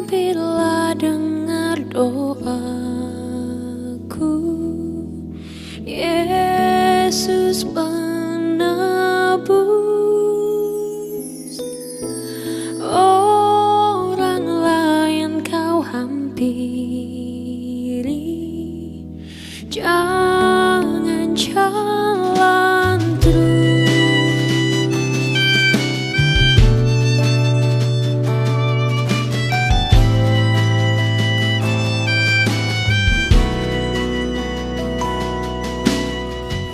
Mampirlah dengar doaku, Yesus penebus. Orang lain kau hampiri, jangan jalan terus.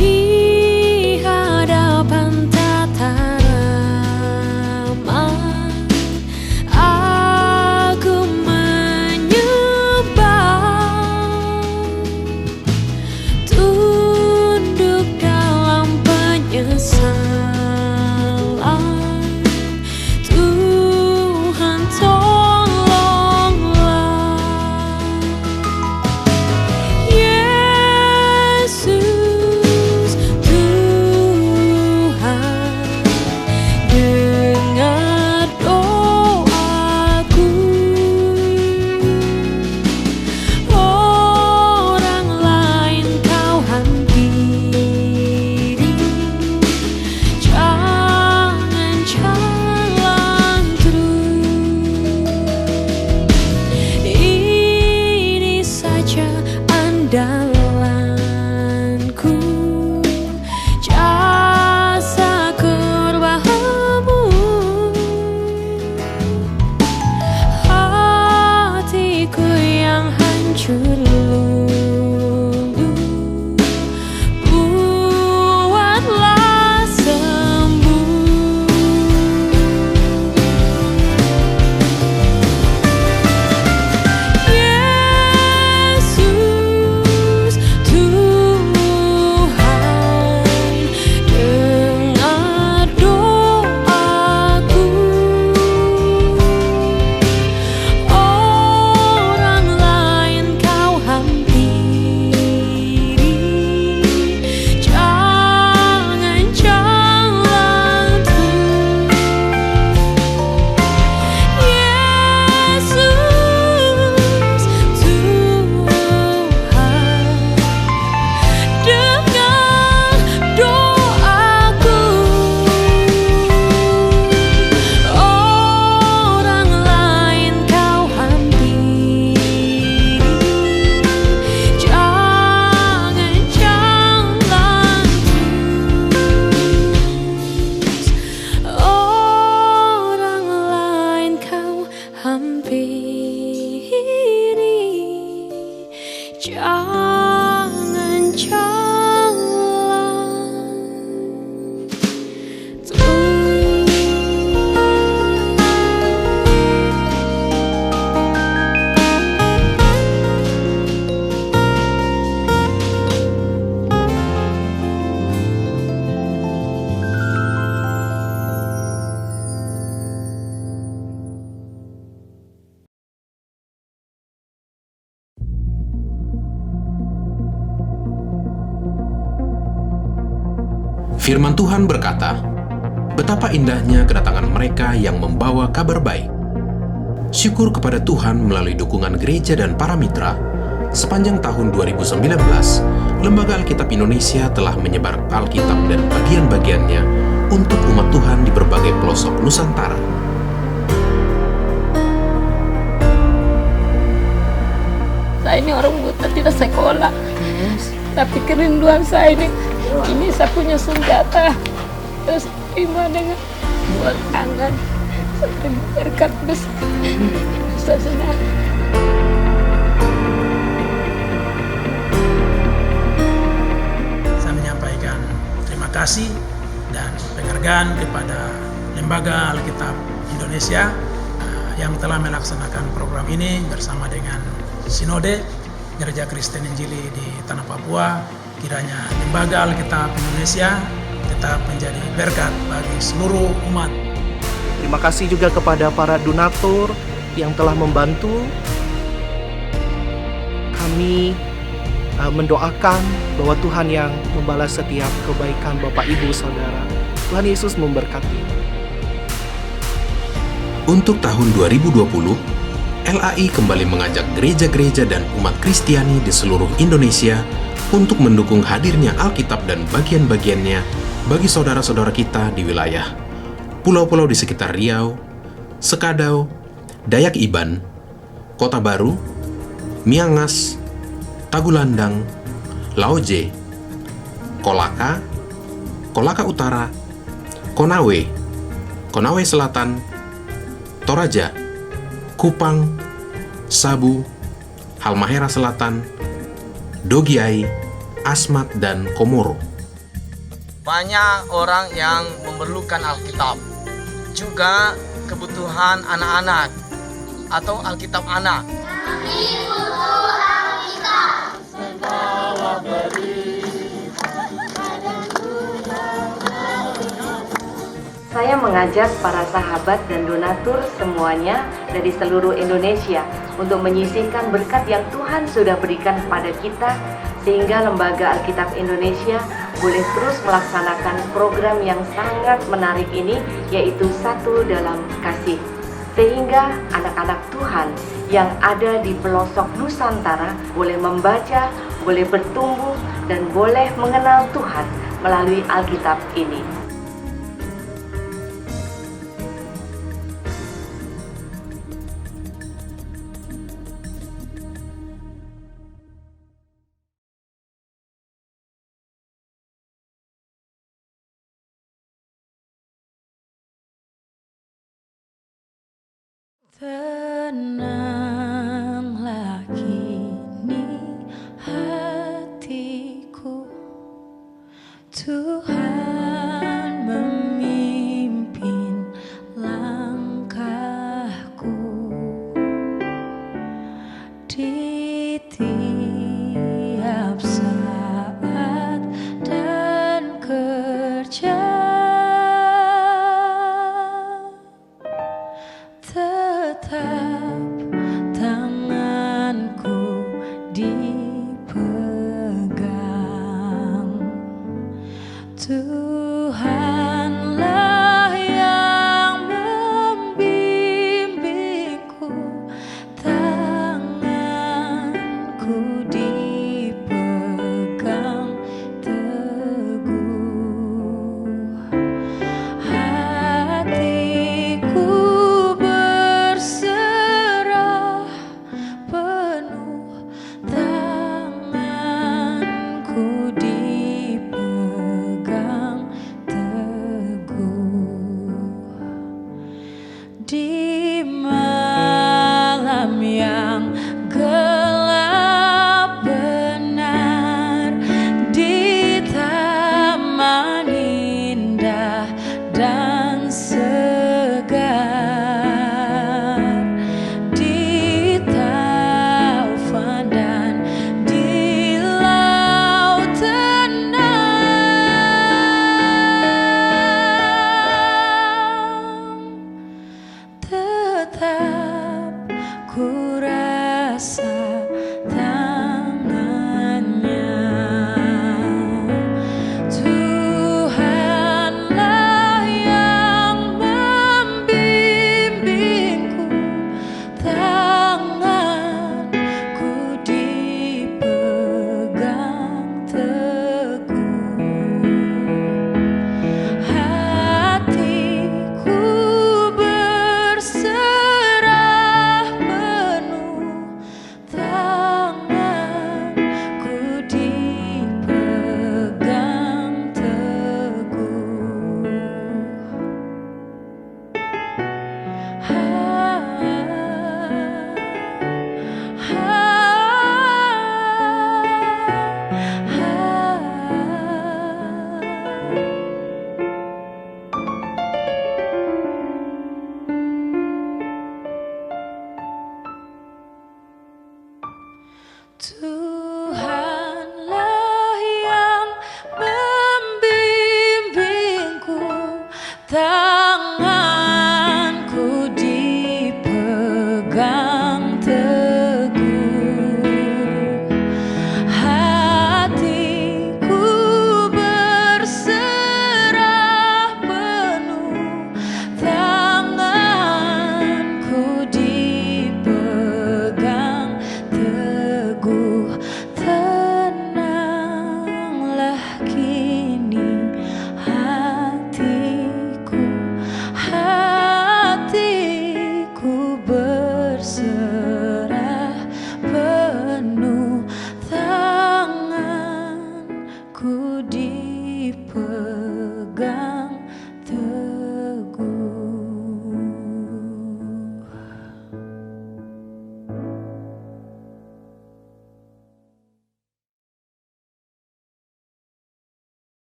Di hadapan tata ramah, aku menyembah, tunduk dalam penyesalan. Tuhan tolonglah, Yesus Tuhan, dengar doaku. Orang lain kau hampiri, jangan jalan terus. Ini saja andalanku, jasa korbanmu. Hatiku yang hancur lulu, buatlah sembuh. Yesus Tuhan, dengar doaku. Orang lain kau hampiri, jangan jalan terus. Yesus Tuhan, dengar doaku. Orang lain kau hampiri, jangan jalan terus. Orang lain kau hampiri, jangan jalan Firman Tuhan berkata, betapa indahnya kedatangan mereka yang membawa kabar baik. Syukur kepada Tuhan melalui dukungan gereja dan para mitra. Sepanjang tahun 2019, Lembaga Alkitab Indonesia telah menyebar Alkitab dan bagian-bagiannya untuk umat Tuhan di berbagai pelosok Nusantara. Saya ini orang buta, tidak sekolah. Tapi kerinduan saya ini saya punya senjata. Terus terima dengan buat tangan. Sampai berkat besar. Saya senang. Saya menyampaikan terima kasih dan penghargaan kepada Lembaga Alkitab Indonesia yang telah melaksanakan program ini bersama dengan Sinode Gereja Kristen Injili di Tanah Papua. Kiranya Lembaga Alkitab Indonesia tetap menjadi berkat bagi seluruh umat. Terima kasih juga kepada para donatur yang telah membantu. Kami mendoakan bahwa Tuhan yang membalas setiap kebaikan Bapak Ibu Saudara. Tuhan Yesus memberkati. Untuk tahun 2020, LAI kembali mengajak gereja-gereja dan umat Kristiani di seluruh Indonesia untuk mendukung hadirnya Alkitab dan bagian-bagiannya bagi saudara-saudara kita di wilayah pulau-pulau di sekitar Riau, Sekadau, Dayak Iban, Kota Baru, Miangas, Tagulandang, Laoje, Kolaka, Kolaka Utara, Konawe, Konawe Selatan, Toraja, Kupang, Sabu, Halmahera Selatan, Dogiai, Asmat, dan Komoro. Banyak orang yang memerlukan Alkitab, juga kebutuhan anak-anak atau Alkitab anak. Saya mengajak para sahabat dan donatur semuanya dari seluruh Indonesia untuk menyisihkan berkat yang Tuhan sudah berikan kepada kita, sehingga Lembaga Alkitab Indonesia boleh terus melaksanakan program yang sangat menarik ini, yaitu Satu Dalam Kasih. Sehingga anak-anak Tuhan yang ada di pelosok Nusantara boleh membaca, boleh bertumbuh, dan boleh mengenal Tuhan melalui Alkitab ini. Tenanglah kini hatiku, Tuhan memimpin langkahku di tiap saat dan kerja. Tetap tanganku dipegang, Tuhanlah yang membimbingku, tanganku dipegang teguh, hatiku berserah penuh, tanganku dipegang teguh. Di malam yang gelap benar, di taman indah dan segar, di taufan dan di laut tenang, tetap ku tanganku dipegang teguh, hatiku berserah penuh, tanganku dipegang teguh. Tenanglah kini hatiku, hatiku berserah penuh, tanganku dipegang teguh.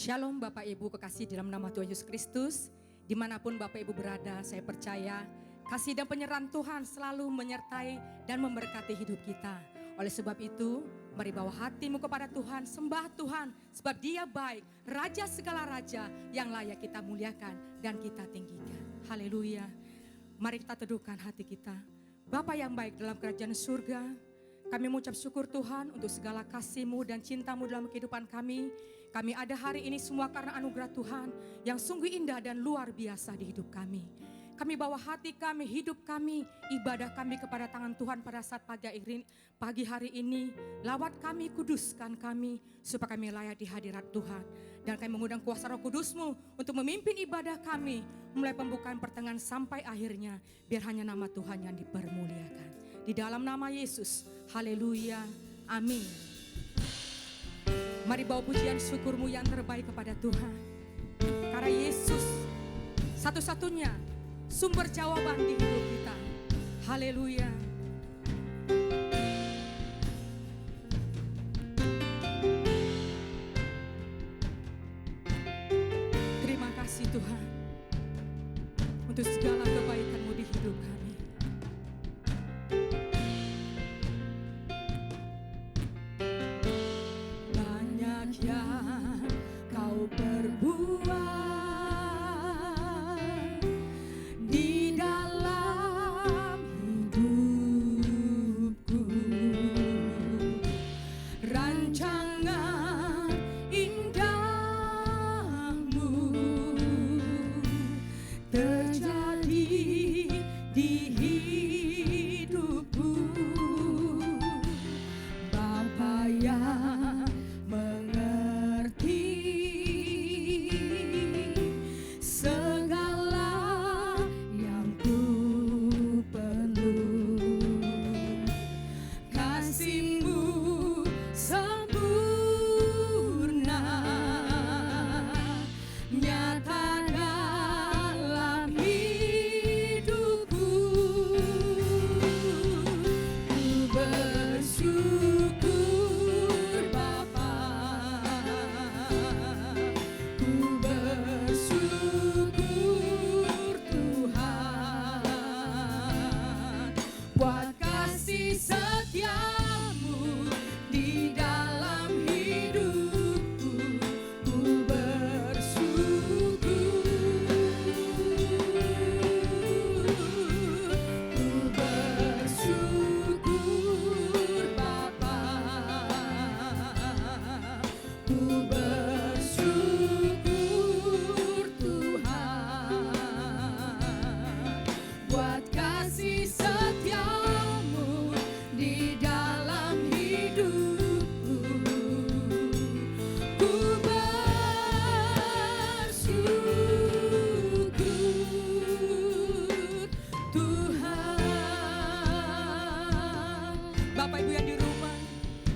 Shalom Bapak Ibu kekasih dalam nama Tuhan Yesus Kristus. Dimanapun Bapak Ibu berada, saya percaya kasih dan penyerahan Tuhan selalu menyertai dan memberkati hidup kita. Oleh sebab itu, mari bawa hatimu kepada Tuhan, sembah Tuhan sebab Dia baik, Raja segala raja yang layak kita muliakan dan kita tinggikan. Haleluya. Mari kita teduhkan hati kita. Bapa yang baik dalam kerajaan surga, kami mengucap syukur Tuhan untuk segala kasih-Mu dan cinta-Mu dalam kehidupan kami. Kami ada hari ini semua karena anugerah Tuhan yang sungguh indah dan luar biasa di hidup kami. Kami bawa hati kami, hidup kami, ibadah kami kepada tangan Tuhan pada saat pagi hari ini. Lawat kami, kuduskan kami, supaya kami layak di hadirat Tuhan. Dan kami mengundang kuasa Roh Kudus-Mu untuk memimpin ibadah kami, mulai pembukaan pertengahan sampai akhirnya, biar hanya nama Tuhan yang dipermuliakan. Di dalam nama Yesus, haleluya, amin. Mari bawa pujian syukurmu yang terbaik kepada Tuhan. Karena Yesus satu-satunya sumber jawaban di hidup kita. Haleluya. Terima kasih Tuhan untuk segala kebaikan-Mu di hidup kami. Yang Kau perbuat di dalam hidupku, rancangan indahmu terjadi di hidupku. Bapa yang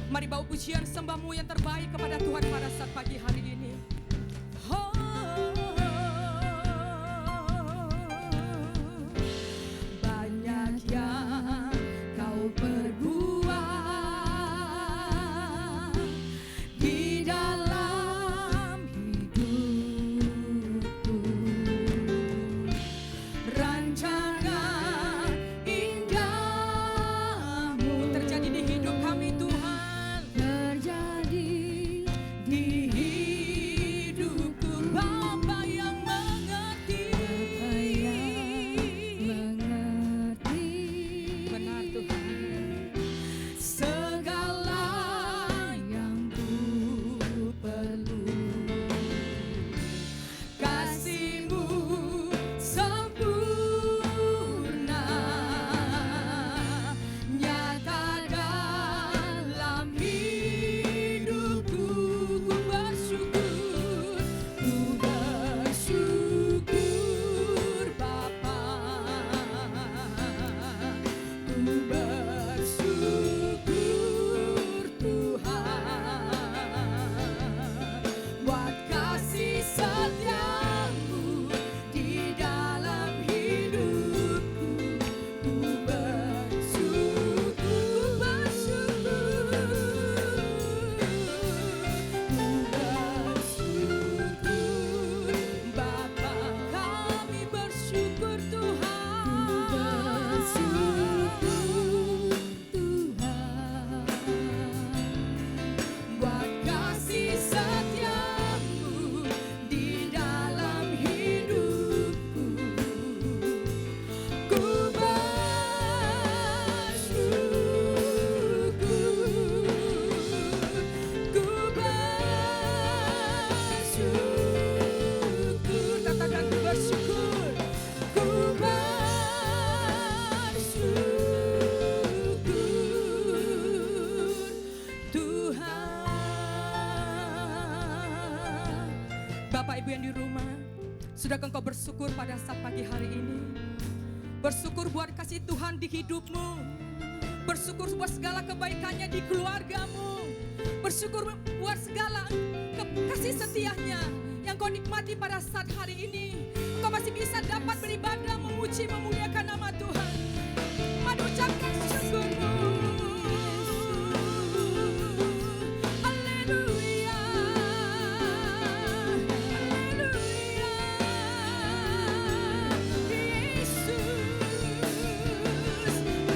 Mari bawa pujian sembahmu yang terbaik kepada Tuhan pada saat pagi hari ini. Oh. Sudahkah engkau bersyukur pada saat pagi hari ini? Bersyukur buat kasih Tuhan di hidupmu. Bersyukur buat segala kebaikannya di keluargamu. Bersyukur buat segala kasih setianya yang kau nikmati pada saat hari ini. Kau masih bisa dapat beribadah, memuji, memuliakan nama Tuhan. Mengucapkan syukurmu. Haleluya. Haleluya. Yesus,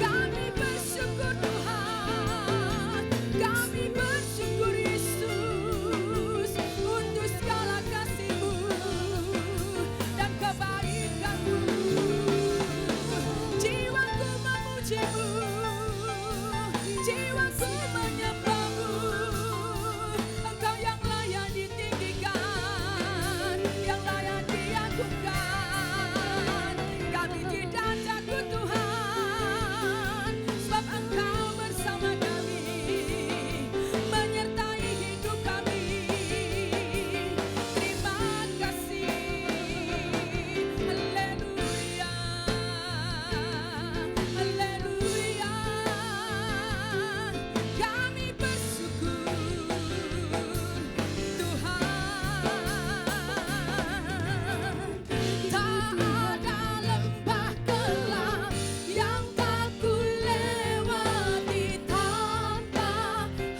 kami bersyukur Tuhan. Kami bersyukur Yesus untuk segala kasih-Mu dan kebaikan-Mu. Jiwaku memuji-Mu, jiwaku menyembah-Mu. Engkau yang layak ditinggikan, yang layak diagungkan. Kami tidak takut Tuhan, sebab Engkau bersama kami, menyertai hidup kami. Terima kasih. Haleluya. Haleluya. Kami bersyukur Tuhan. Tak ada lembah gelap yang tak ku lewati tanpa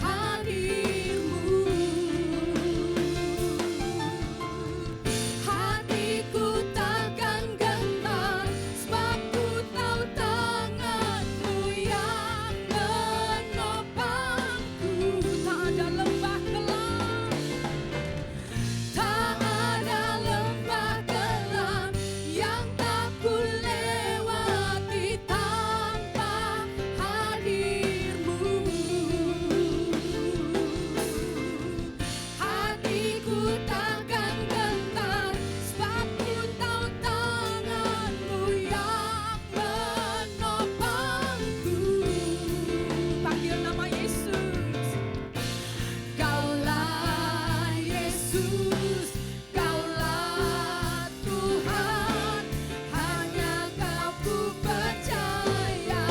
hadir-Mu. Hatiku takkan gentar, sebab ku tahu tangan-Mu yang menopangku. Tak ada lembah gelap, tak ada lembah gelap yang tak ku lewati tanpa hadir-Mu. Hatiku takkan gentar, sebab ku tahu tangan-Mu yang menopangku. Panggil nama Yesus. Kaulah Yesus, Kaulah Tuhan, hanya Kau ku percaya.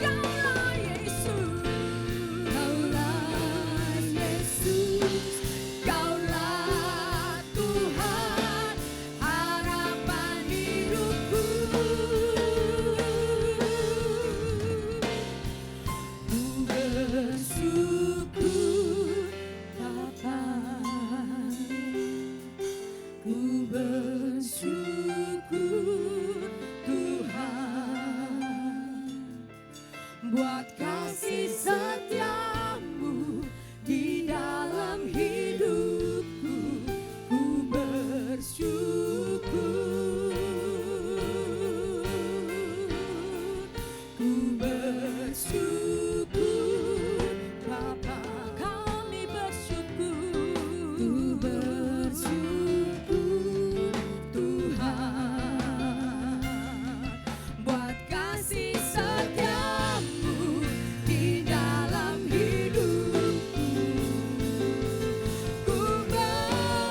Kaulah Yesus, Kaulah Yesus, Kaulah Tuhan, harapan hidupku. Ku bersyukur Bapa, ku bersyukur Tuhan, buat kasih setia-Mu di dalam hidupku. Ku bersyukur, ku bersyukur Bapa. Kami bersyukur, ku bersyukur Tuhan, buat kasih setia-Mu di dalam hidupku. Ku bersyukur,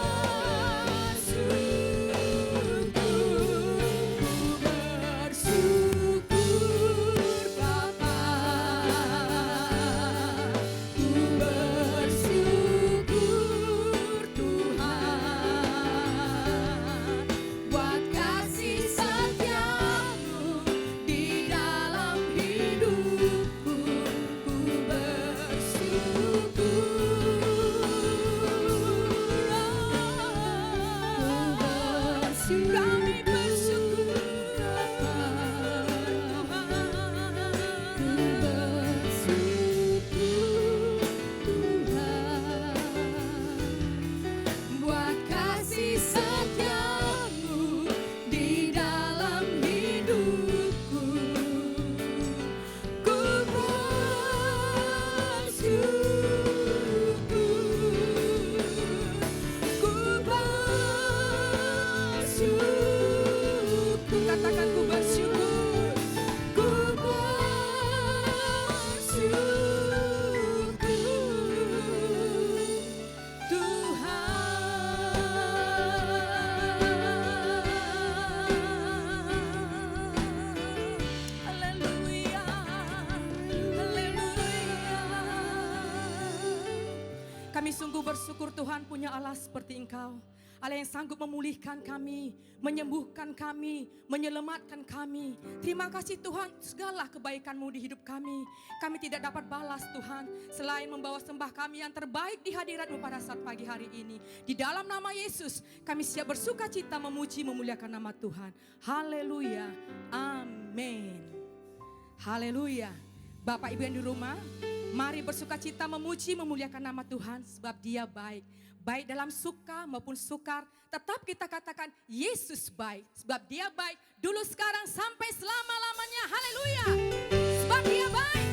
Bapa. Ku bersyukur Tuhan, buat kasih setia-Mu di dalam hidupku. Ku bersyukur, kami bersyukur Tuhan. Ku bersyukur Tuhan, buat kasih setia-Mu di dalam hidupku. Ku bersyukur, ku bersyukur bersyukur Tuhan punya Allah seperti Engkau. Allah yang sanggup memulihkan kami, menyembuhkan kami, menyelamatkan kami. Terima kasih Tuhan segala kebaikan-Mu di hidup kami. Kami tidak dapat balas Tuhan selain membawa sembah kami yang terbaik di hadirat-Mu pada saat pagi hari ini. Di dalam nama Yesus kami siap bersuka cita memuji memuliakan nama Tuhan. Haleluya. Amin. Haleluya. Bapak Ibu yang di rumah, mari bersuka cita memuji memuliakan nama Tuhan sebab Dia baik. Baik dalam suka maupun sukar, tetap kita katakan Yesus baik. Sebab Dia baik dulu, sekarang, sampai selama-lamanya. Haleluya. Sebab Dia baik.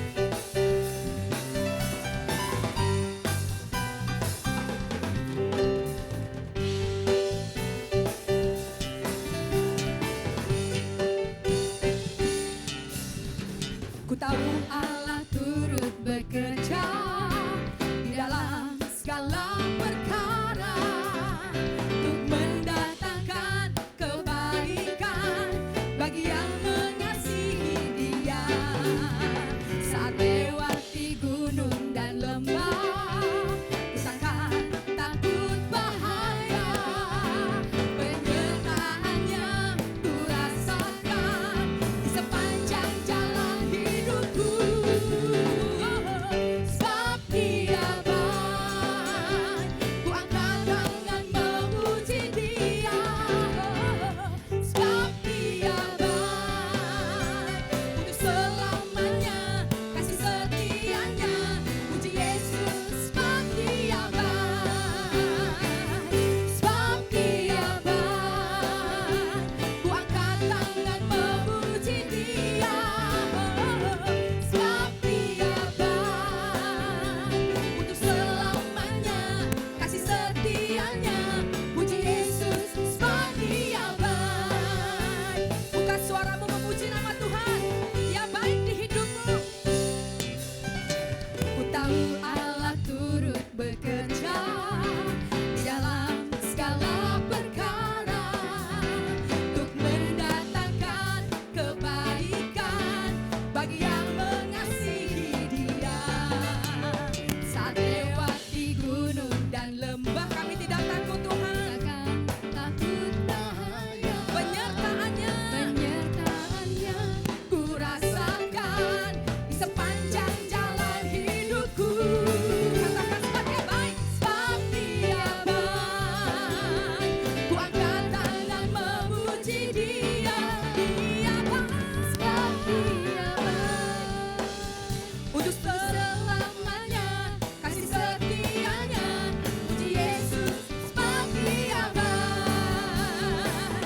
Ku tahu Allah turut bekerja di dalam segala perkara untuk mendatangkan kebaikan bagi yang mengasihi Dia. Saat lewati gunung dan lembah, ku takkan takut bahaya. Penyertaan-Nya ku rasakan di sepanjang jalan hidupku. Sebab Dia baik, ku angkat tangan memuji Dia. Sebab Dia baik, untuk selamanya kasih setianya. Puji Yesus, sebab Dia baik. Sebab Dia baik, ku angkat tangan memuji Dia. Sebab Dia baik, untuk selamanya kasih setianya. Puji Yesus, sebab Dia baik. Buka suaramu memuji nama Tuhan. Dia baik di hidupmu. Ku tahu Allah turut bekerja di dalam segala perkara untuk mendatangkan kebaikan bagi yang mengasihi Dia. Saat lewati gunung dan lembah, kami tidak takut Tuhan. Takut bahaya. Penyertaan-Nya ku rasakan di sepanjang jalan hidupku. Katakan sebab Dia baik. Sebab Dia baik, ku angkat tangan memuji Dia. Dia baik. Sebab Dia baik, untuk selamanya kasih setianya. Puji Yesus, sebab Dia baik.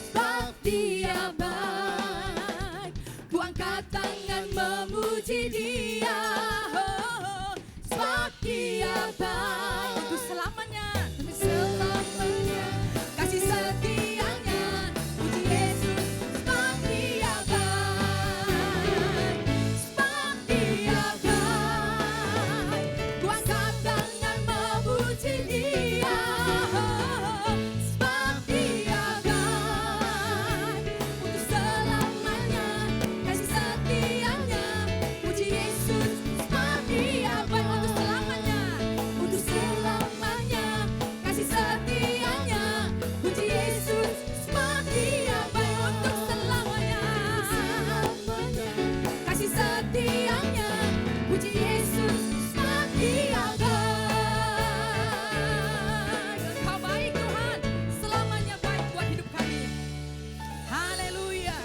Sebab Dia baik, ku angkat tangan memuji Dia. Sebab Dia baik, untuk selamanya kasih setianya. Puji Yesus, sebab Dia baik. Sebab Dia baik, ku angkat tangan memuji Dia. Sebab Dia baik, untuk selamanya kasih setianya. Puji Yesus, sebab Dia baik, untuk selamanya. Untuk selamanya kasih setianya. Puji Yesus, sebab Dia baik, untuk selamanya kasih setianya. Puji Yesus, sebab Dia baik. Engkau baik Tuhan, selamanya baik buat hidup kami. Haleluya.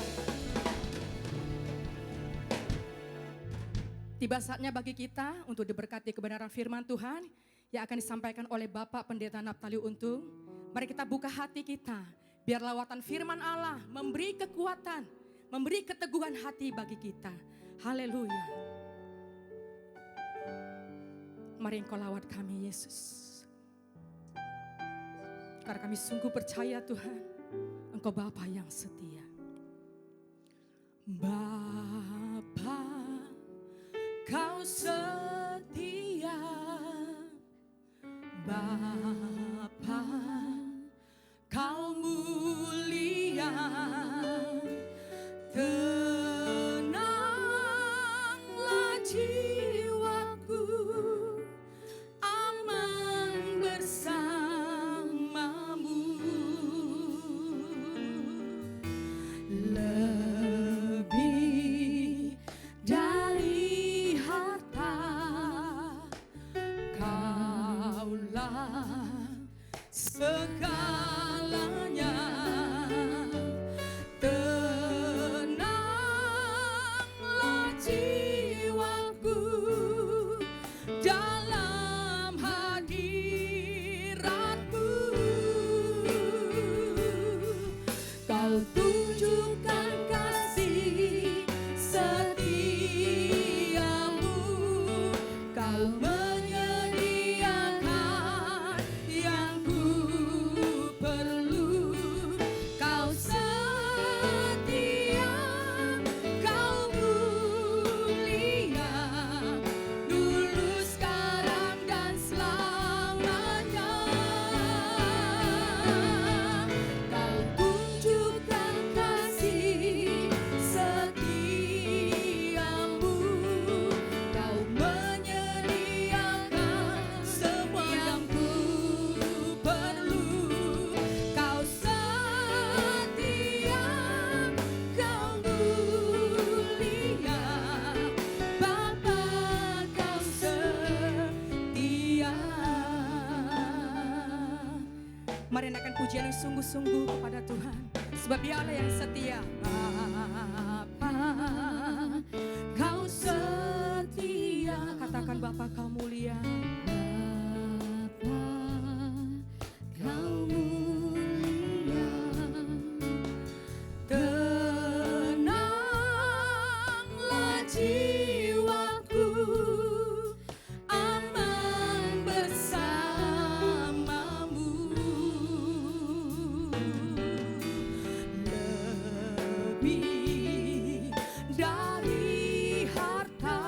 Tiba saatnya bagi kita untuk diberkati kebenaran firman Tuhan yang akan disampaikan oleh Bapak Pendeta Naphtali Untung. Mari kita buka hati kita, biar lawatan firman Allah memberi kekuatan, memberi keteguhan hati bagi kita. Haleluya. Mari Engkau lawat kami Yesus. Karena kami sungguh percaya Tuhan, Engkau Bapa yang setia. Bapa, Kau setia. Bapa, Kau mulia. Tenanglah jiwaku, aman bersama dengan sungguh-sungguh kepada Tuhan. Sebab Dialah yang setia. Bapa, Kau setia. Katakan Bapa, Kau mulia. Bapa, Kau mulia. Tenanglah jiwaku, aman bersamamu. Lebih dari harta,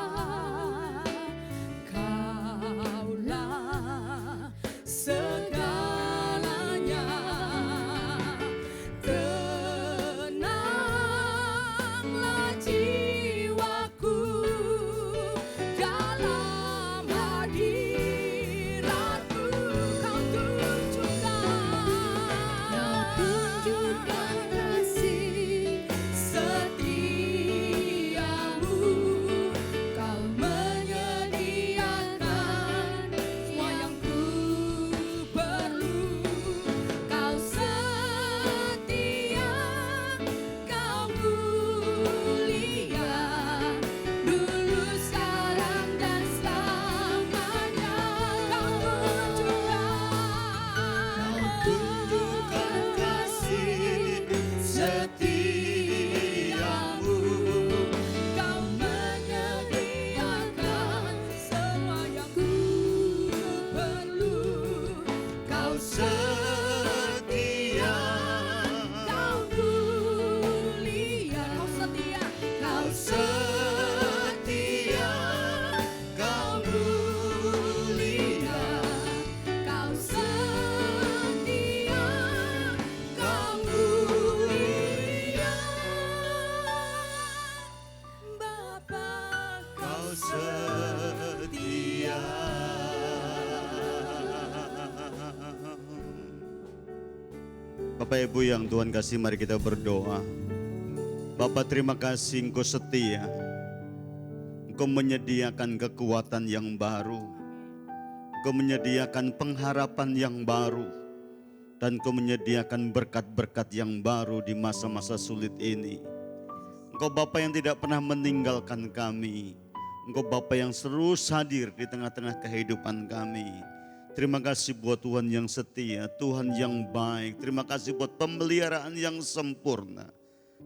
Kaulah segalanya. Tenanglah jiwaku dalam hadiratmu. Kau tunjukkan kasih setiamu. Kau menyediakan semua yang ku perlu. Kau setia, Kau mulia, dulu, sekarang, dan selamanya. Kau tunjukkan kasih setiamu. Kau menyediakan semua yang ku perlu. Kau setia, Kau mulia, Kau setia, Kau setia, Kau mulia, Kau setia, Kau mulia. Bapa, Kau setia. Bapak Ibu yang Tuhan kasih, mari kita berdoa. Bapak, terima kasih Engkau setia. Engkau menyediakan kekuatan yang baru. Engkau menyediakan pengharapan yang baru. Dan Engkau menyediakan berkat-berkat yang baru di masa-masa sulit ini. Engkau Bapa yang tidak pernah meninggalkan kami. Engkau Bapa yang terus hadir di tengah-tengah kehidupan kami. Terima kasih buat Tuhan yang setia, Tuhan yang baik. Terima kasih buat pemeliharaan yang sempurna.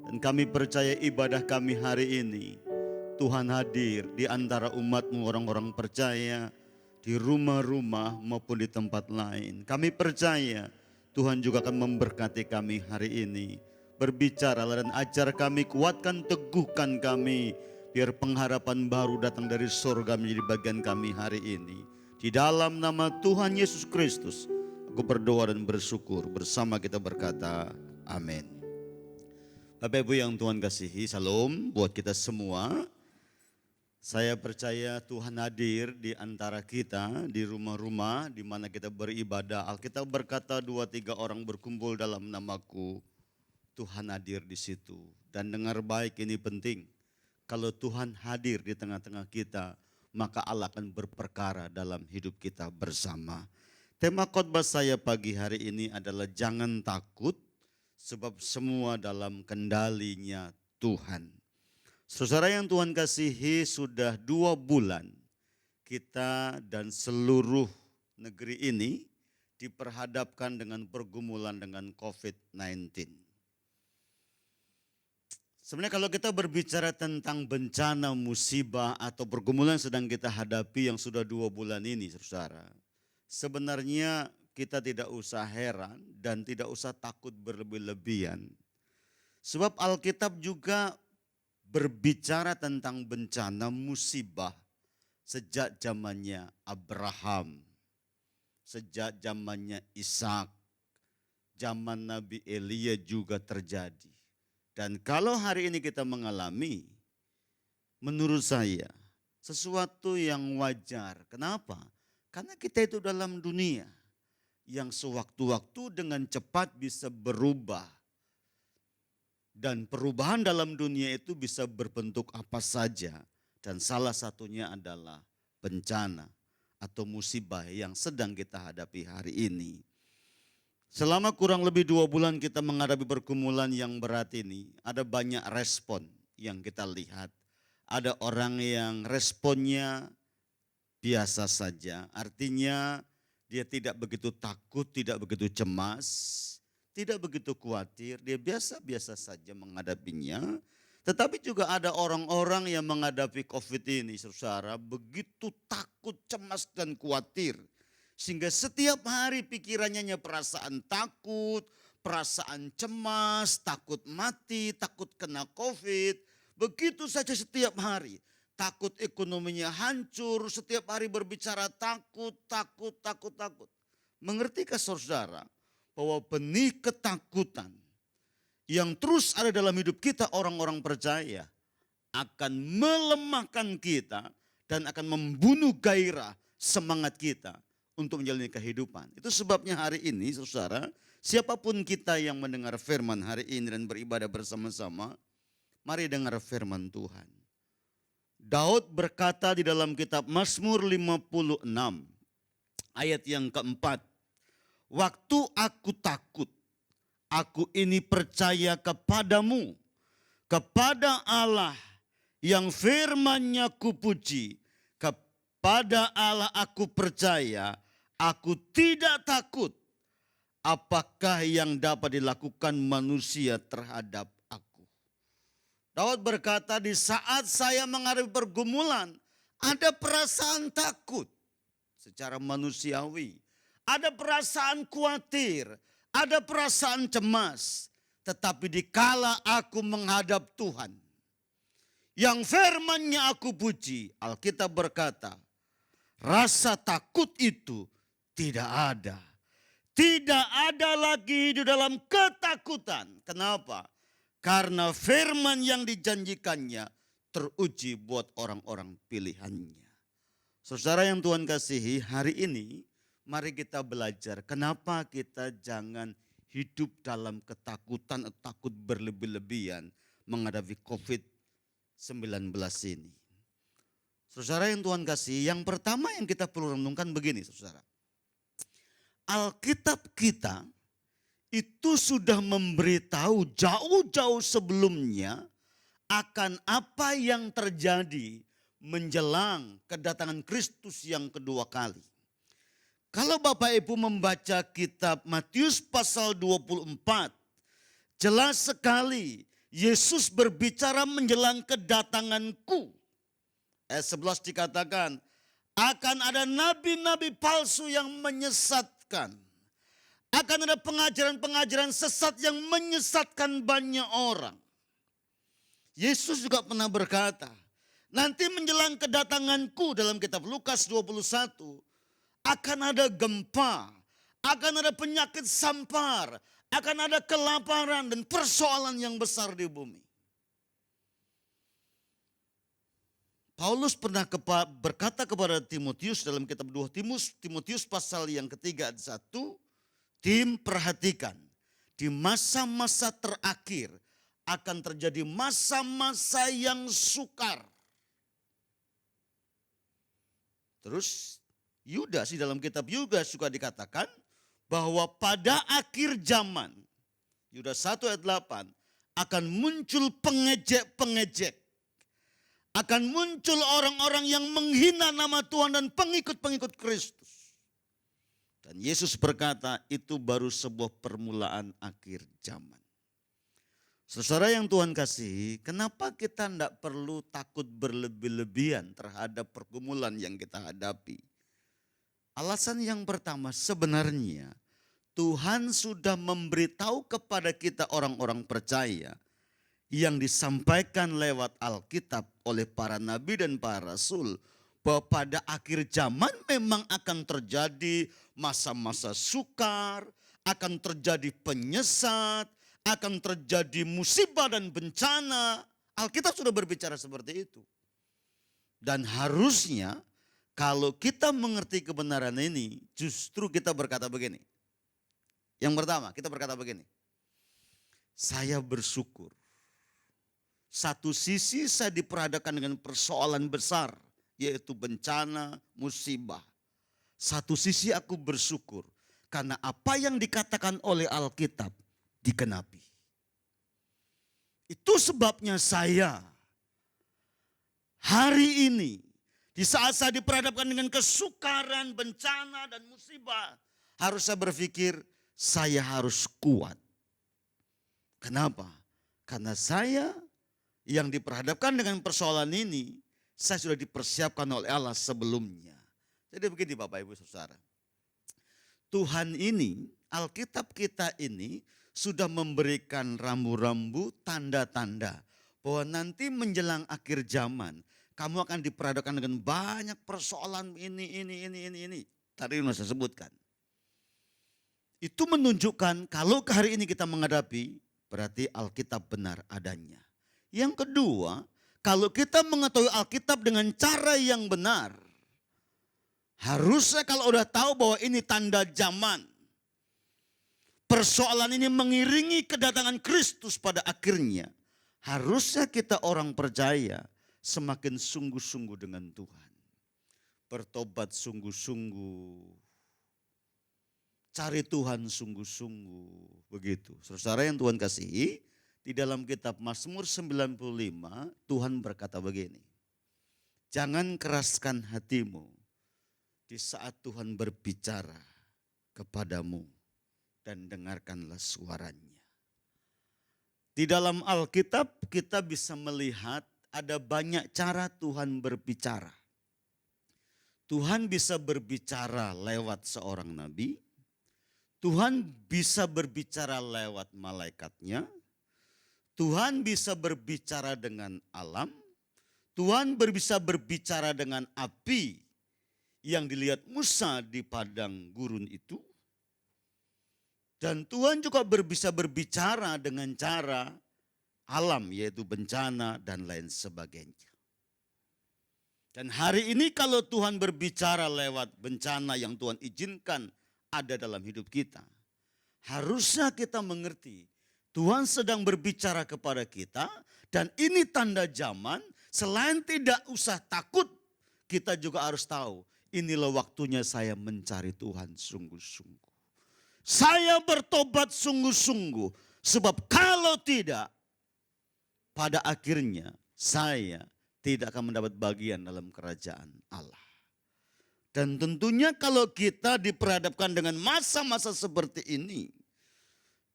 Dan kami percaya ibadah kami hari ini, Tuhan hadir di antara umat-Mu, orang-orang percaya, di rumah-rumah maupun di tempat lain. Kami percaya Tuhan juga akan memberkati kami hari ini. Berbicaralah dan ajar kami, kuatkan, teguhkan kami, biar pengharapan baru datang dari surga menjadi bagian kami hari ini. Di dalam nama Tuhan Yesus Kristus, aku berdoa dan bersyukur. Bersama kita berkata, amin. Bapak Ibu yang Tuhan kasihi, salam buat kita semua. Saya percaya Tuhan hadir di antara kita, di rumah-rumah di mana kita beribadah. Alkitab berkata 2-3 orang berkumpul dalam namaku, Tuhan hadir di situ. Dan dengar baik, ini penting. Kalau Tuhan hadir di tengah-tengah kita, maka Allah akan berperkara dalam hidup kita bersama. Tema khotbah saya pagi hari ini adalah jangan takut, sebab semua dalam kendalinya Tuhan. Saudara yang Tuhan kasihi, sudah 2 bulan kita dan seluruh negeri ini diperhadapkan dengan pergumulan dengan COVID-19. Sebenarnya kalau kita berbicara tentang bencana, musibah atau pergumulan yang sedang kita hadapi yang sudah 2 bulan ini, saudara, sebenarnya kita tidak usah heran dan tidak usah takut berlebih-lebihan. Sebab Alkitab juga berbicara tentang bencana, musibah sejak zamannya Abraham, sejak zamannya Ishak, zaman Nabi Elia juga terjadi. Dan kalau hari ini kita mengalami, menurut saya sesuatu yang wajar. Kenapa? Karena kita itu dalam dunia yang sewaktu-waktu dengan cepat bisa berubah. Dan perubahan dalam dunia itu bisa berbentuk apa saja. Dan salah satunya adalah bencana atau musibah yang sedang kita hadapi hari ini. Selama kurang lebih 2 bulan kita menghadapi pergumulan yang berat ini, ada banyak respon yang kita lihat. Ada orang yang responnya biasa saja, artinya dia tidak begitu takut, tidak begitu cemas, tidak begitu khawatir, dia biasa-biasa saja menghadapinya. Tetapi juga ada orang-orang yang menghadapi COVID ini, saudara, begitu takut, cemas dan khawatir. Sehingga setiap hari pikirannya hanya perasaan takut, perasaan cemas, takut mati, takut kena COVID. Begitu saja setiap hari. Takut ekonominya hancur, setiap hari berbicara takut. Mengertikah saudara bahwa benih ketakutan yang terus ada dalam hidup kita orang-orang percaya akan melemahkan kita dan akan membunuh gairah semangat kita untuk menjalani kehidupan. Itu sebabnya hari ini saudara, siapapun kita yang mendengar firman hari ini dan beribadah bersama-sama, mari dengar firman Tuhan. Daud berkata di dalam kitab Mazmur 56 ayat yang keempat, waktu aku takut, aku ini percaya kepadamu, kepada Allah yang firman-Nya kupuji, kepada Allah aku percaya, aku tidak takut. Apakah yang dapat dilakukan manusia terhadap aku? Daud berkata, di saat saya menghadapi pergumulan, ada perasaan takut secara manusiawi. Ada perasaan khawatir, ada perasaan cemas. Tetapi dikala aku menghadap Tuhan, yang firman-Nya aku puji, Alkitab berkata, rasa takut itu tidak ada. Tidak ada lagi di dalam ketakutan. Kenapa? Karena firman yang dijanjikannya teruji buat orang-orang pilihannya. Saudara yang Tuhan kasihi, hari ini mari kita belajar kenapa kita jangan hidup dalam ketakutan atau takut berlebih-lebihan menghadapi COVID-19 ini. Saudara yang Tuhan kasih, yang pertama yang kita perlu renungkan begini saudara. Alkitab kita itu sudah memberitahu jauh-jauh sebelumnya akan apa yang terjadi menjelang kedatangan Kristus yang kedua kali. Kalau Bapak Ibu membaca kitab Matius pasal 24, jelas sekali Yesus berbicara menjelang kedatanganku. Ayat 11 dikatakan, akan ada nabi-nabi palsu yang menyesatkan. Akan ada pengajaran-pengajaran sesat yang menyesatkan banyak orang. Yesus juga pernah berkata, nanti menjelang kedatanganku dalam kitab Lukas 21, akan ada gempa, akan ada penyakit sampar, akan ada kelaparan dan persoalan yang besar di bumi. Paulus pernah berkata kepada Timotius dalam kitab 2 Timotius pasal yang ketiga ayat 1, tim perhatikan, di masa-masa terakhir akan terjadi masa-masa yang sukar. Terus Yudas, di dalam kitab Yudas juga dikatakan bahwa pada akhir zaman, Yudas 1 ayat 8, akan muncul pengejek-pengejek. Akan muncul orang-orang yang menghina nama Tuhan dan pengikut-pengikut Kristus. Dan Yesus berkata itu baru sebuah permulaan akhir zaman. Saudara yang Tuhan kasihi, kenapa kita tidak perlu takut berlebih-lebihan terhadap pergumulan yang kita hadapi? Alasan yang pertama, sebenarnya Tuhan sudah memberitahu kepada kita orang-orang percaya yang disampaikan lewat Alkitab oleh para nabi dan para rasul, bahwa pada akhir zaman memang akan terjadi masa-masa sukar, akan terjadi penyesat, akan terjadi musibah dan bencana. Alkitab sudah berbicara seperti itu. Dan harusnya kalau kita mengerti kebenaran ini, justru kita berkata begini. Yang pertama, kita berkata begini, saya bersyukur. Satu sisi saya diperhadapkan dengan persoalan besar, yaitu bencana, musibah. Satu sisi aku bersyukur Karena apa yang dikatakan oleh Alkitab digenapi. Itu sebabnya saya hari ini, di saat saya diperhadapkan dengan kesukaran, bencana, dan musibah, harus saya berpikir saya harus kuat. Kenapa? Karena saya yang diperhadapkan dengan persoalan ini, saya sudah dipersiapkan oleh Allah sebelumnya. Jadi begini Bapak Ibu Saudara. Tuhan ini, Alkitab kita ini sudah memberikan rambu-rambu, tanda-tanda bahwa nanti menjelang akhir zaman kamu akan diperhadapkan dengan banyak persoalan ini. Tadi yang saya sebutkan. Itu menunjukkan kalau hari ini kita menghadapi, berarti Alkitab benar adanya. Yang kedua, kalau kita mengetahui Alkitab dengan cara yang benar, harusnya kalau udah tahu bahwa ini tanda zaman, persoalan ini mengiringi kedatangan Kristus pada akhirnya, harusnya kita orang percaya semakin sungguh-sungguh dengan Tuhan. Bertobat sungguh-sungguh. Cari Tuhan sungguh-sungguh. Begitu. Saudara yang Tuhan kasihi, di dalam kitab Mazmur 95, Tuhan berkata begini. Jangan keraskan hatimu di saat Tuhan berbicara kepadamu dan dengarkanlah suaranya. Di dalam Alkitab kita bisa melihat ada banyak cara Tuhan berbicara. Tuhan bisa berbicara lewat seorang nabi. Tuhan bisa berbicara lewat malaikatnya. Tuhan bisa berbicara dengan alam. Tuhan bisa berbicara dengan api yang dilihat Musa di padang gurun itu. Dan Tuhan juga bisa berbicara dengan cara alam, yaitu bencana dan lain sebagainya. Dan hari ini kalau Tuhan berbicara lewat bencana yang Tuhan izinkan ada dalam hidup kita, harusnya kita mengerti Tuhan sedang berbicara kepada kita dan ini tanda zaman. Selain tidak usah takut, kita juga harus tahu inilah waktunya saya mencari Tuhan sungguh-sungguh. Saya bertobat sungguh-sungguh. Sebab kalau tidak, pada akhirnya saya tidak akan mendapat bagian dalam kerajaan Allah. Dan tentunya kalau kita diperhadapkan dengan masa-masa seperti ini,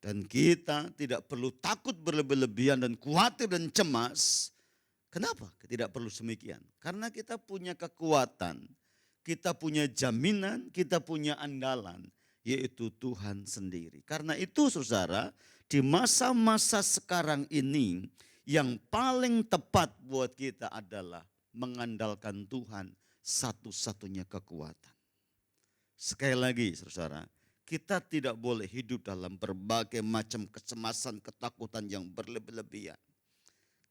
dan kita tidak perlu takut berlebih-lebihan dan khawatir dan cemas. Kenapa tidak perlu demikian? Karena kita punya kekuatan, kita punya jaminan, kita punya andalan, yaitu Tuhan sendiri. Karena itu saudara, di masa-masa sekarang ini yang paling tepat buat kita adalah mengandalkan Tuhan satu-satunya kekuatan. Sekali lagi saudara, kita tidak boleh hidup dalam berbagai macam kecemasan, ketakutan yang berlebih-lebihan.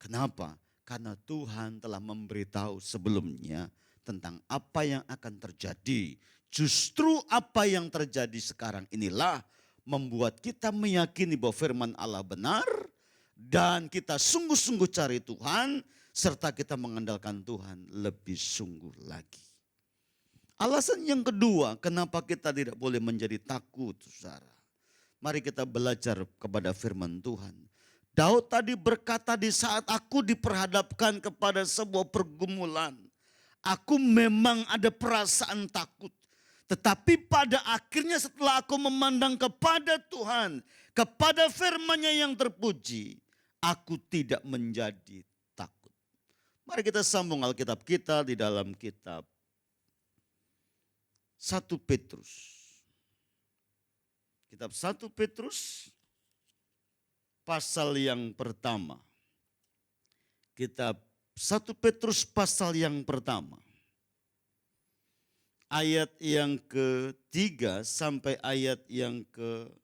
Kenapa? Karena Tuhan telah memberitahu sebelumnya tentang apa yang akan terjadi. Justru apa yang terjadi sekarang inilah membuat kita meyakini bahwa firman Allah benar dan kita sungguh-sungguh cari Tuhan serta kita mengandalkan Tuhan lebih sungguh lagi. Alasan yang kedua kenapa kita tidak boleh menjadi takut, saudara. Mari kita belajar kepada firman Tuhan. Daud tadi berkata di saat aku diperhadapkan kepada sebuah pergumulan, aku memang ada perasaan takut. Tetapi pada akhirnya setelah aku memandang kepada Tuhan, kepada firman-Nya yang terpuji, aku tidak menjadi takut. Mari kita sambung Alkitab kita di dalam kitab 1 Petrus. Kitab 1 Petrus pasal yang pertama. Kitab 1 Petrus pasal yang pertama. Ayat yang ke-3 sampai ayat yang ke-6.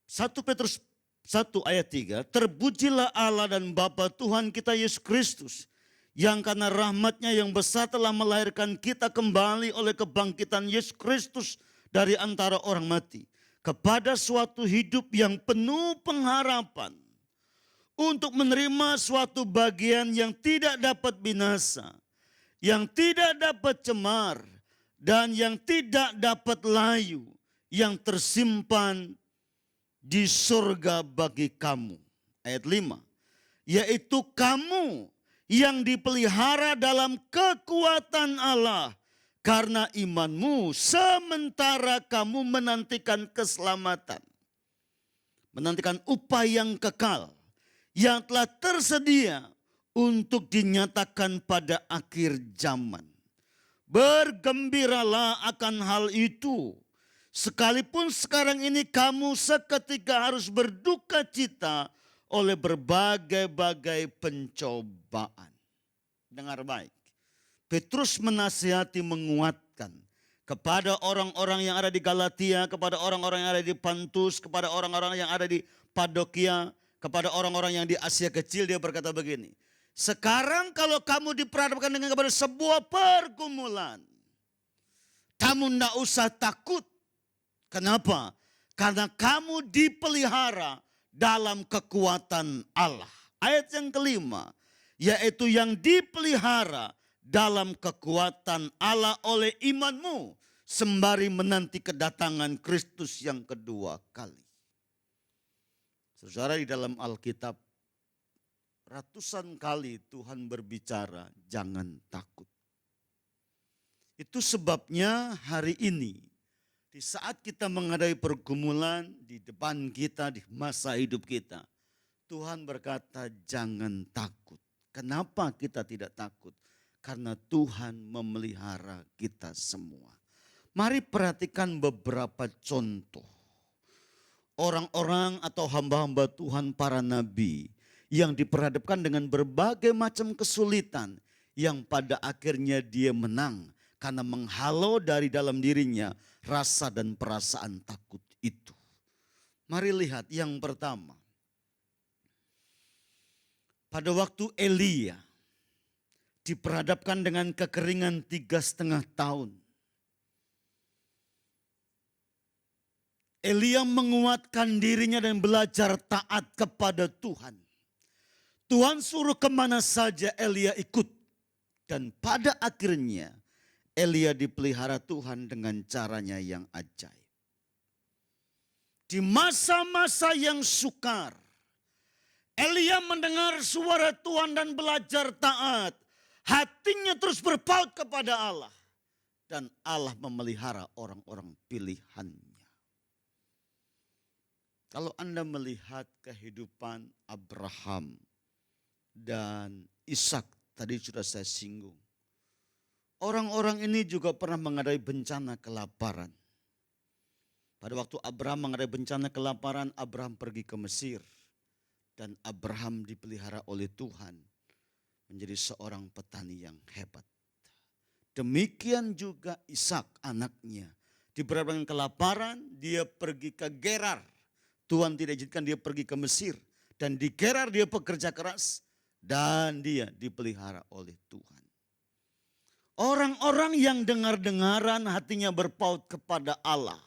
1 Petrus 1 ayat 3, terpujilah Allah dan Bapa Tuhan kita Yesus Kristus, yang karena rahmat-Nya yang besar telah melahirkan kita kembali oleh kebangkitan Yesus Kristus dari antara orang mati, kepada suatu hidup yang penuh pengharapan, untuk menerima suatu bagian yang tidak dapat binasa, yang tidak dapat cemar, dan yang tidak dapat layu, yang tersimpan di surga bagi kamu. Ayat 5, yaitu kamu yang dipelihara dalam kekuatan Allah karena imanmu, sementara kamu menantikan keselamatan. Menantikan upah yang kekal, yang telah tersedia untuk dinyatakan pada akhir zaman. Bergembiralah akan hal itu, sekalipun sekarang ini kamu seketika harus berduka cita oleh berbagai-bagai pencobaan. Dengar baik, Petrus menasihati, menguatkan kepada orang-orang yang ada di Galatia, kepada orang-orang yang ada di Pontus, kepada orang-orang yang ada di Padokia, kepada orang-orang yang di Asia Kecil. Dia berkata begini, sekarang kalau kamu diperhadapkan dengan kepada sebuah pergumulan, kamu tidak usah takut. Kenapa? Karena kamu dipelihara dalam kekuatan Allah. Ayat yang kelima, yaitu yang dipelihara dalam kekuatan Allah oleh imanmu, sembari menanti kedatangan Kristus yang kedua kali. Saudara, di dalam Alkitab ratusan kali Tuhan berbicara, jangan takut. Itu sebabnya hari ini, di saat kita menghadapi pergumulan di depan kita, di masa hidup kita, Tuhan berkata jangan takut. Kenapa kita tidak takut? Karena Tuhan memelihara kita semua. Mari perhatikan beberapa contoh. Orang-orang atau hamba-hamba Tuhan, para nabi, yang diperhadapkan dengan berbagai macam kesulitan, yang pada akhirnya dia menang karena menghalau dari dalam dirinya rasa dan perasaan takut itu. Mari lihat yang pertama. Pada waktu Elia diperhadapkan dengan kekeringan 3,5 tahun. Elia menguatkan dirinya dan belajar taat kepada Tuhan. Tuhan suruh kemana saja Elia ikut. Dan pada akhirnya Elia dipelihara Tuhan dengan caranya yang ajaib. Di masa-masa yang sukar, Elia mendengar suara Tuhan dan belajar taat. Hatinya terus berpaut kepada Allah. Dan Allah memelihara orang-orang pilihannya. Kalau Anda melihat kehidupan Abraham dan Ishak, tadi sudah saya singgung. Orang-orang ini juga pernah menghadapi bencana kelaparan. Pada waktu Abraham menghadapi bencana kelaparan, Abraham pergi ke Mesir. Dan Abraham dipelihara oleh Tuhan menjadi seorang petani yang hebat. Demikian juga Ishak, anaknya. Diperhadapkan kelaparan, dia pergi ke Gerar. Tuhan tidak izinkan dia pergi ke Mesir. Dan di Gerar dia bekerja keras. Dan dia dipelihara oleh Tuhan. Orang-orang yang dengar-dengaran hatinya berpaut kepada Allah.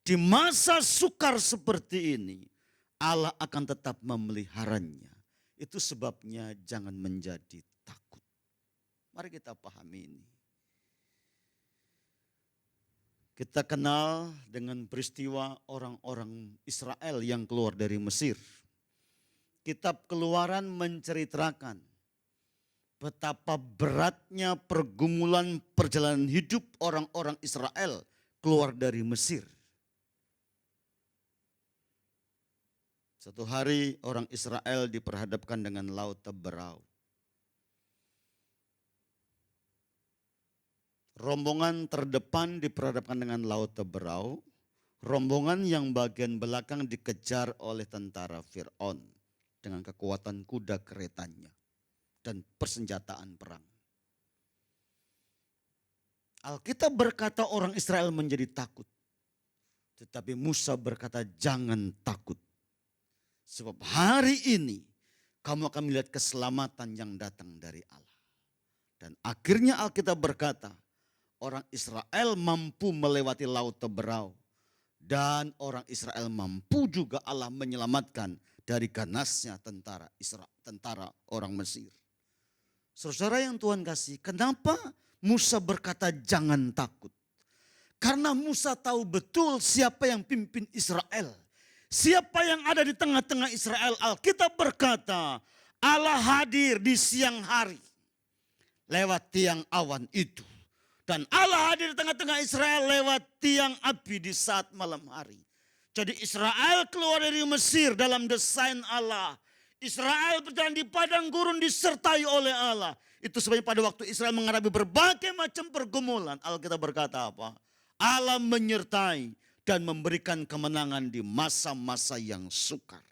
Di masa sukar seperti ini, Allah akan tetap memeliharanya. Itu sebabnya jangan menjadi takut. Mari kita pahami ini. Kita kenal dengan peristiwa orang-orang Israel yang keluar dari Mesir. Kitab Keluaran menceritakan betapa beratnya pergumulan perjalanan hidup orang-orang Israel keluar dari Mesir. Satu hari orang Israel diperhadapkan dengan Laut Teberau. Rombongan terdepan diperhadapkan dengan Laut Teberau. Rombongan yang bagian belakang dikejar oleh tentara Fir'aun dengan kekuatan kuda keretanya dan persenjataan perang. Alkitab berkata orang Israel menjadi takut. Tetapi Musa berkata jangan takut. Sebab hari ini kamu akan melihat keselamatan yang datang dari Allah. Dan akhirnya Alkitab berkata, orang Israel mampu melewati Laut Teberau. Dan orang Israel mampu juga Allah menyelamatkan dari ganasnya tentara orang Mesir. Saudara yang Tuhan kasih, kenapa Musa berkata jangan takut? Karena Musa tahu betul siapa yang pimpin Israel. Siapa yang ada di tengah-tengah Israel. Alkitab berkata Allah hadir di siang hari lewat tiang awan itu. Dan Allah hadir di tengah-tengah Israel lewat tiang api di saat malam hari. Jadi Israel keluar dari Mesir dalam desain Allah. Israel berjalan di padang gurun disertai oleh Allah. Itu sebabnya pada waktu Israel menghadapi berbagai macam pergumulan. Alkitab berkata apa? Allah menyertai dan memberikan kemenangan di masa-masa yang sukar.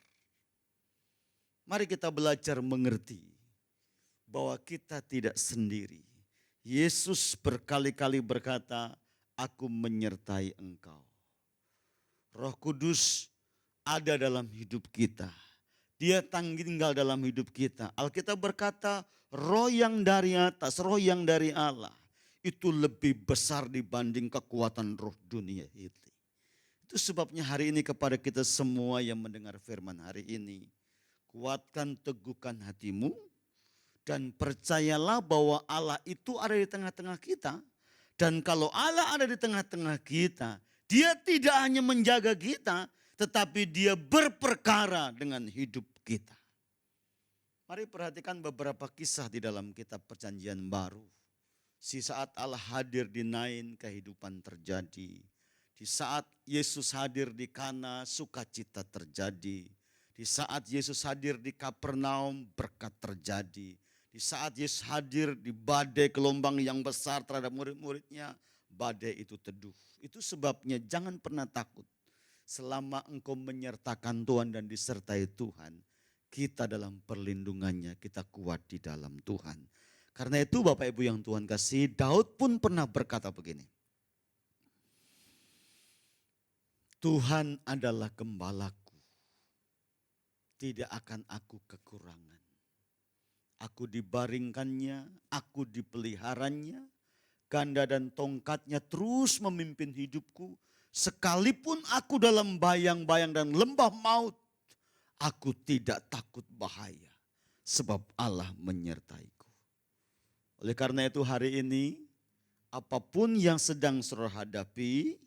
Mari kita belajar mengerti bahwa kita tidak sendiri. Yesus berkali-kali berkata, aku menyertai engkau. Roh Kudus ada dalam hidup kita. Dia tinggal dalam hidup kita. Alkitab berkata, roh yang dari atas, roh yang dari Allah, itu lebih besar dibanding kekuatan roh dunia ini. Itu sebabnya hari ini kepada kita semua yang mendengar firman hari ini, kuatkan teguhkan hatimu, dan percayalah bahwa Allah itu ada di tengah-tengah kita. Dan kalau Allah ada di tengah-tengah kita, Dia tidak hanya menjaga kita, tetapi Dia berperkara dengan hidup kita. Mari perhatikan beberapa kisah di dalam kitab Perjanjian Baru. Di saat Allah hadir di Nain, kehidupan terjadi. Di saat Yesus hadir di Kana, sukacita terjadi. Di saat Yesus hadir di Kapernaum, berkat terjadi. Di saat Yesus hadir di badai gelombang yang besar terhadap murid-muridnya, badai itu teduh. Itu sebabnya jangan pernah takut. Selama engkau menyertakan Tuhan dan disertai Tuhan, kita dalam perlindungannya, kita kuat di dalam Tuhan. Karena itu Bapak Ibu yang Tuhan kasih, Daud pun pernah berkata begini. Tuhan adalah gembalaku, tidak akan aku kekurangan. Aku dibaringkannya, aku dipeliharanya, ganda dan tongkatnya terus memimpin hidupku. Sekalipun aku dalam bayang-bayang dan lembah maut, aku tidak takut bahaya, sebab Allah menyertaiku. Oleh karena itu hari ini, apapun yang sedang saudara hadapi,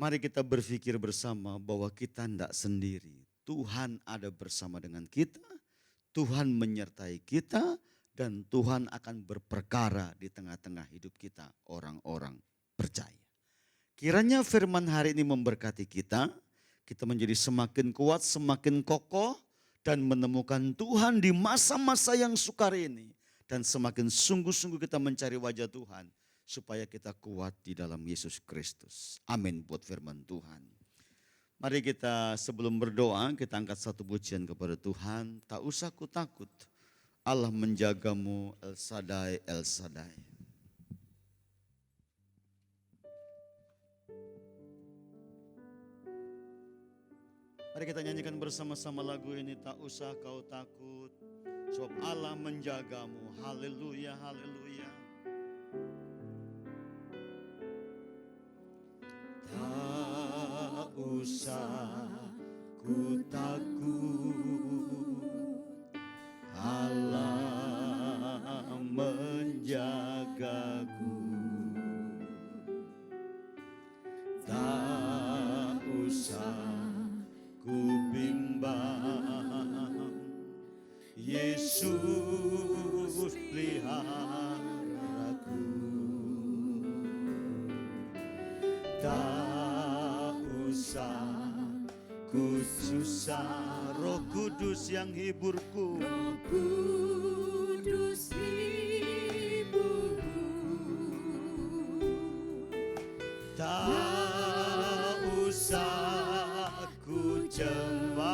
mari kita berpikir bersama bahwa kita tidak sendiri. Tuhan ada bersama dengan kita. Tuhan menyertai kita dan Tuhan akan berperkara di tengah-tengah hidup kita, orang-orang percaya. Kiranya firman hari ini memberkati kita menjadi semakin kuat, semakin kokoh dan menemukan Tuhan di masa-masa yang sukar ini. Dan semakin sungguh-sungguh kita mencari wajah Tuhan supaya kita kuat di dalam Yesus Kristus. Amin buat firman Tuhan. Mari kita sebelum berdoa kita angkat satu pujian kepada Tuhan. Tak usah ku takut, Allah menjagamu, El Shaddai, El Shaddai. Mari kita nyanyikan bersama-sama lagu ini. Tak usah kau takut, sebab Allah menjagamu. Haleluya, haleluya. Tak usah ku takut, Allah menjagaku. Tak usah ku bimbang, Yesus peliharaku. Tak usah ku susah, Roh Kudus yang hiburku. Roh Kudus hiburku. Tak usah ku cemas,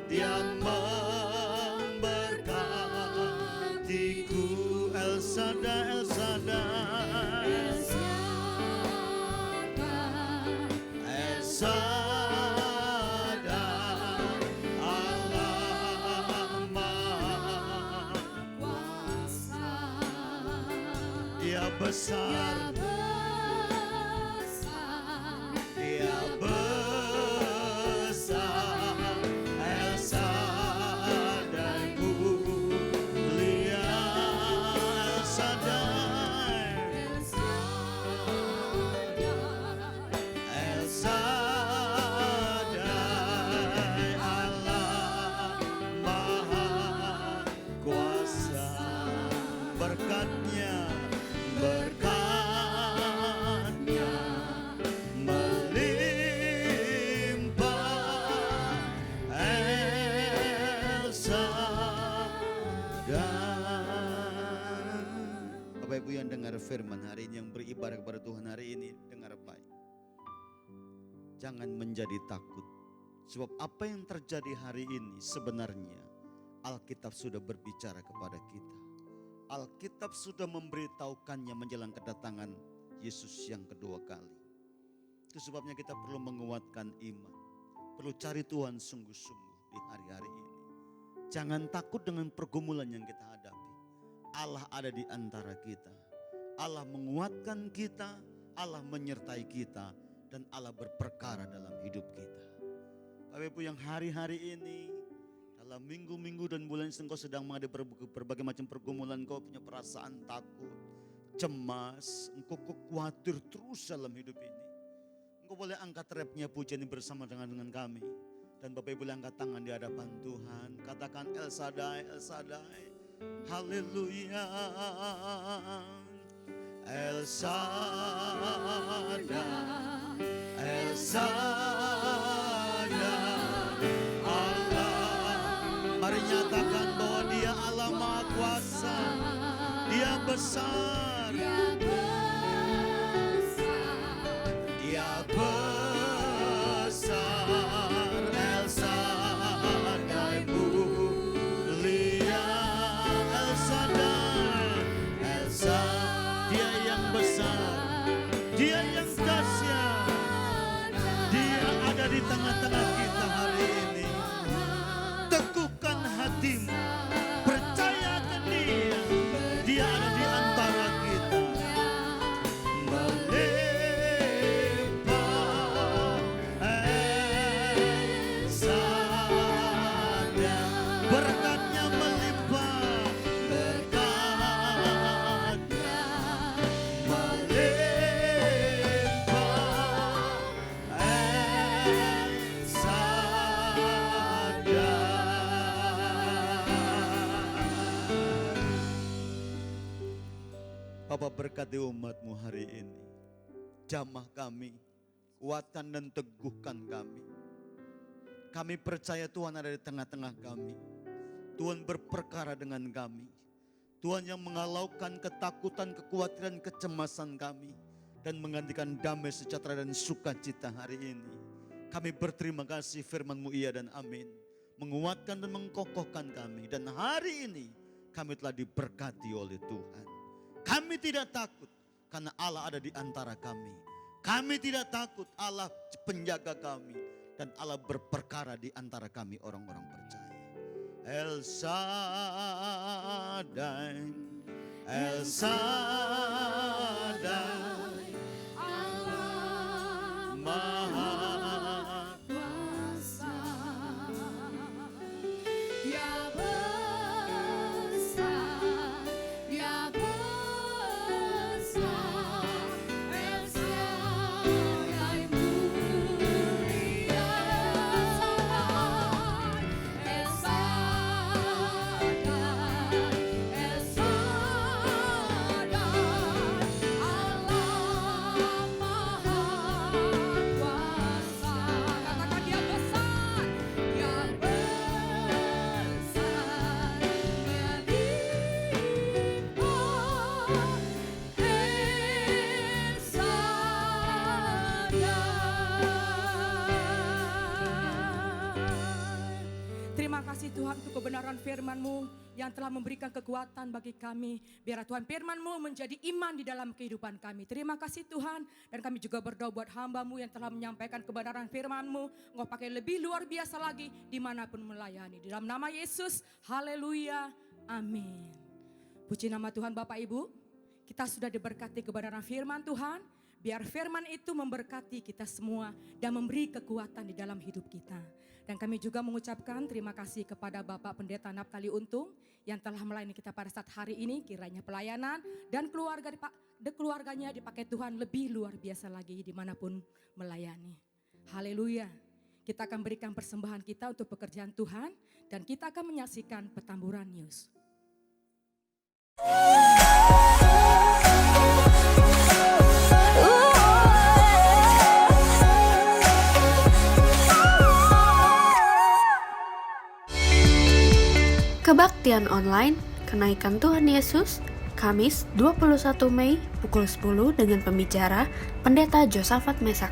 Dia memberkatiku. El Shaddai, El Shaddai, El Shaddai, Allah Maha Kuasa. Dia besar, Dia besar, El Shaddai ku. beribadah kepada Tuhan hari ini, dengar baik. Jangan menjadi takut. Sebab apa yang terjadi hari ini sebenarnya Alkitab sudah berbicara kepada kita. Alkitab sudah memberitahukannya menjelang kedatangan Yesus yang kedua kali. Itu sebabnya kita perlu menguatkan iman. Perlu cari Tuhan sungguh-sungguh di hari-hari ini. Jangan takut dengan pergumulan yang kita hadapi. Allah ada di antara kita. Allah menguatkan kita, Allah menyertai kita, dan Allah berperkara dalam hidup kita. Bapak Ibu yang hari-hari ini, dalam minggu-minggu dan bulan engkau sedang menghadapi berbagai macam pergumulan, engkau punya perasaan takut, cemas, engkau khawatir terus dalam hidup ini. Engkau boleh angkat repnya pujian ini bersama dengan kami. Dan Bapak Ibu boleh angkat tangan di hadapan Tuhan. Katakan El Shaddai, El Shaddai. Haleluya. El Shaddai, El Shaddai, Allah. Mari nyatakan bahwa Dia Allah Maha Kuasa. Dia besar. Dia besar. El Shaddai mulia. El Shaddai, El Shaddai. Dia yang besar, Dia yang dahsyat, Dia ada di tengah-tengah kita hari ini. Teguhkan hatimu, percayakan Dia, Dia ada di antara kita. Melimpah Esa-Nya, berkatnya melimpah, Bapa berkati umat-Mu hari ini. Jamah kami, kuatkan dan teguhkan kami. Kami percaya Tuhan ada di tengah-tengah kami. Tuhan berperkara dengan kami. Tuhan yang mengalaukan ketakutan, kekhawatiran, kecemasan kami. Dan menggantikan damai, sejahtera dan sukacita hari ini. Kami berterima kasih firman-Mu iya dan amin. Menguatkan dan mengkokohkan kami. Dan hari ini kami telah diberkati oleh Tuhan. Kami tidak takut karena Allah ada di antara kami. Kami tidak takut, Allah penjaga kami. Dan Allah berperkara di antara kami orang-orang percaya. El Shaddai, El Shaddai, Allah Maha Kuasa. Dia besar, Dia besar, El Shaddai mulia, El Shaddai, El Shaddai, Allah Maha Kuasa. Katakan Dia besar, Dia besar, Terima kasih Tuhan untuk kebenaran firman-Mu yang telah memberikan kekuatan bagi kami. Biar Tuhan firman-Mu menjadi iman di dalam kehidupan kami. Terima kasih Tuhan. Dan kami juga berdoa buat hamba-Mu yang telah menyampaikan kebenaran firman-Mu. Engkau pakai lebih luar biasa lagi dimanapun melayani. Di dalam nama Yesus, haleluya, amin. Puji nama Tuhan Bapak Ibu. Kita sudah diberkati kebenaran firman Tuhan. Biar firman itu memberkati kita semua dan memberi kekuatan di dalam hidup kita. Dan kami juga mengucapkan terima kasih kepada Bapak Pendeta Naphtali Untung yang telah melayani kita pada saat hari ini. Kiranya pelayanan dan keluarganya dipakai Tuhan lebih luar biasa lagi dimanapun melayani. Haleluya. Kita akan berikan persembahan kita untuk pekerjaan Tuhan dan kita akan menyaksikan Petamburan News. Kebaktian online, kenaikan Tuhan Yesus, Kamis 21 Mei pukul 10 dengan pembicara Pendeta Josafat Mesak.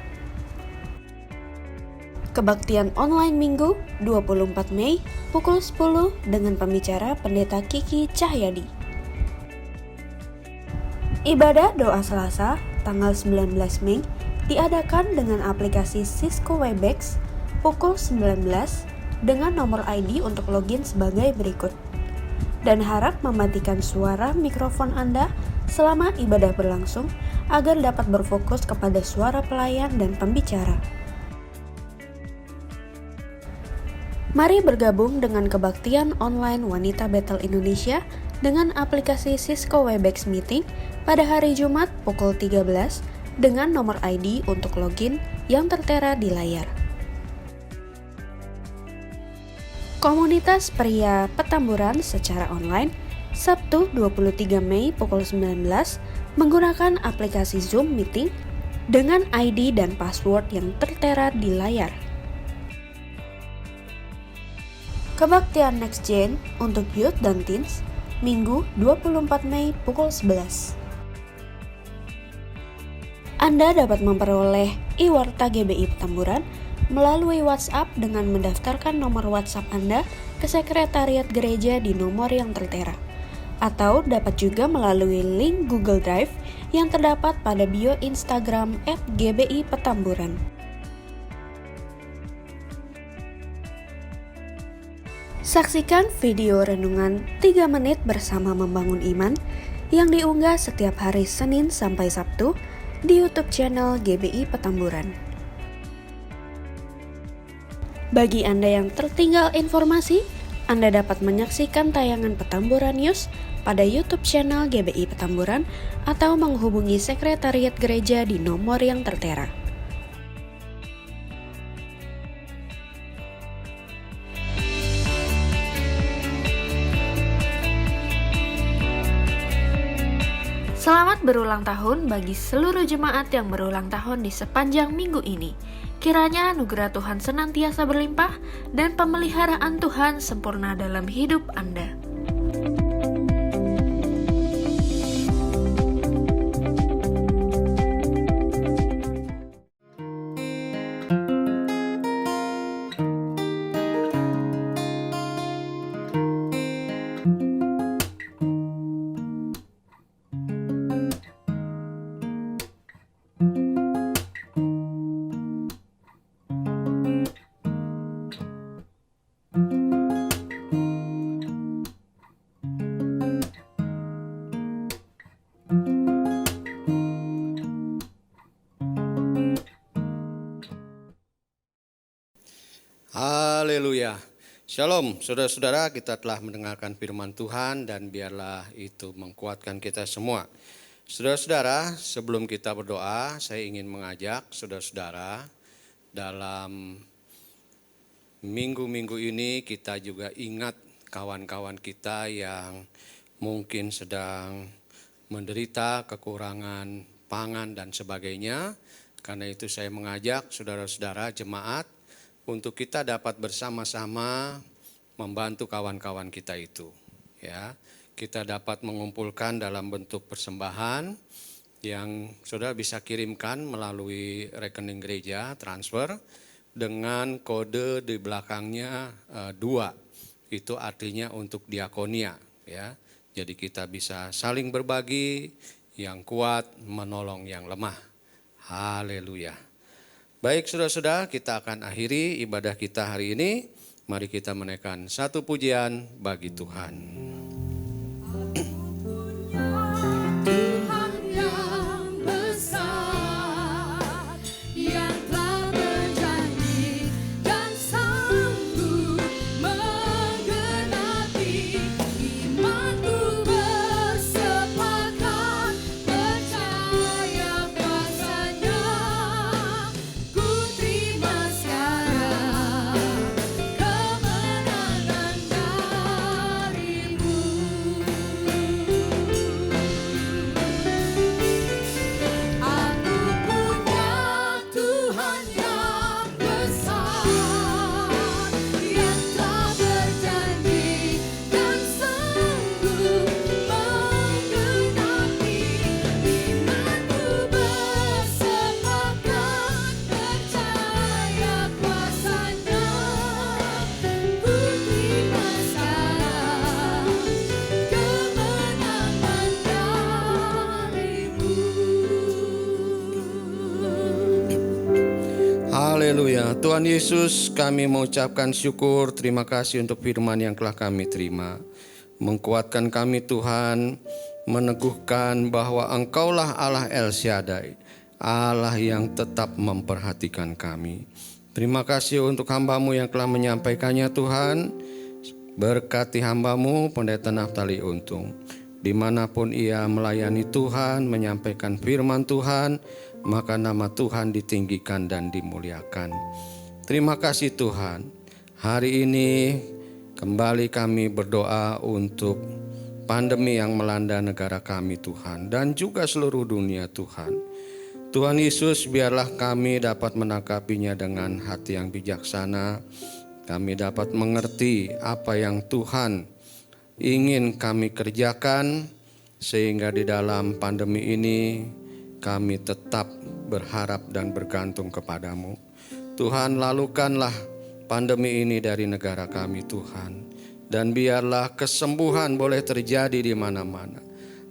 Kebaktian online Minggu 24 Mei pukul 10 dengan pembicara Pendeta Kiki Cahyadi. Ibadah doa Selasa tanggal 19 Mei diadakan dengan aplikasi Cisco Webex pukul 19 dengan nomor ID untuk login sebagai berikut. Dan harap mematikan suara mikrofon Anda selama ibadah berlangsung agar dapat berfokus kepada suara pelayan dan pembicara. Mari bergabung dengan kebaktian online Wanita Bethel Indonesia dengan aplikasi Cisco Webex Meeting pada hari Jumat pukul 13 dengan nomor ID untuk login yang tertera di layar. Komunitas Pria Petamburan secara online Sabtu 23 Mei pukul 19 menggunakan aplikasi Zoom Meeting dengan ID dan password yang tertera di layar. Kebaktian Next Gen untuk Youth dan Teens Minggu 24 Mei pukul 11. Anda dapat memperoleh e-warta GBI Petamburan melalui WhatsApp dengan mendaftarkan nomor WhatsApp Anda ke sekretariat gereja di nomor yang tertera. Atau dapat juga melalui link Google Drive yang terdapat pada bio Instagram @GBI Petamburan. Saksikan video renungan 3 menit bersama Membangun Iman yang diunggah setiap hari Senin sampai Sabtu di YouTube channel GBI Petamburan. Bagi Anda yang tertinggal informasi, Anda dapat menyaksikan tayangan Petamburan News pada YouTube channel GBI Petamburan atau menghubungi sekretariat gereja di nomor yang tertera. Selamat berulang tahun bagi seluruh jemaat yang berulang tahun di sepanjang minggu ini. Kiranya anugerah Tuhan senantiasa berlimpah dan pemeliharaan Tuhan sempurna dalam hidup Anda. Haleluya. Shalom, saudara-saudara, kita telah mendengarkan firman Tuhan dan biarlah itu menguatkan kita semua. Saudara-saudara, sebelum kita berdoa, saya ingin mengajak saudara-saudara dalam minggu-minggu ini kita juga ingat kawan-kawan kita yang mungkin sedang menderita kekurangan pangan dan sebagainya. Karena itu saya mengajak saudara-saudara jemaat untuk kita dapat bersama-sama membantu kawan-kawan kita itu. Ya, kita dapat mengumpulkan dalam bentuk persembahan yang saudara bisa kirimkan melalui rekening gereja transfer dengan kode di belakangnya 2. Itu artinya untuk diakonia. Ya, jadi kita bisa saling berbagi, yang kuat menolong yang lemah. Haleluya. Baik saudara-saudara, kita akan akhiri ibadah kita hari ini. Mari kita menaikkan satu pujian bagi Tuhan. Tuhan yang besar, yang telah berjanji dan sanggup menggenapi imanku bersepakat percaya kuasa-Nya. Ku terima sekarang kemenangan darimu. Haleluya. Tuhan Yesus, kami mengucapkan syukur, terima kasih untuk firman yang telah kami terima. Menguatkan kami Tuhan, meneguhkan bahwa Engkaulah Allah El Shaddai, Allah yang tetap memperhatikan kami. Terima kasih untuk hamba-Mu yang telah menyampaikannya Tuhan. Berkati hamba-Mu Pendeta Naftali Untung, dimanapun ia melayani Tuhan, menyampaikan firman Tuhan, maka nama Tuhan ditinggikan dan dimuliakan. Terima kasih Tuhan. Hari ini kembali kami berdoa untuk pandemi yang melanda negara kami Tuhan, dan juga seluruh dunia Tuhan. Tuhan Yesus, biarlah kami dapat menangkapinya dengan hati yang bijaksana. Kami dapat mengerti apa yang Tuhan ingin kami kerjakan, sehingga di dalam pandemi ini kami tetap berharap dan bergantung kepadamu. Tuhan, lalukanlah pandemi ini dari negara kami Tuhan. Dan biarlah kesembuhan boleh terjadi di mana-mana.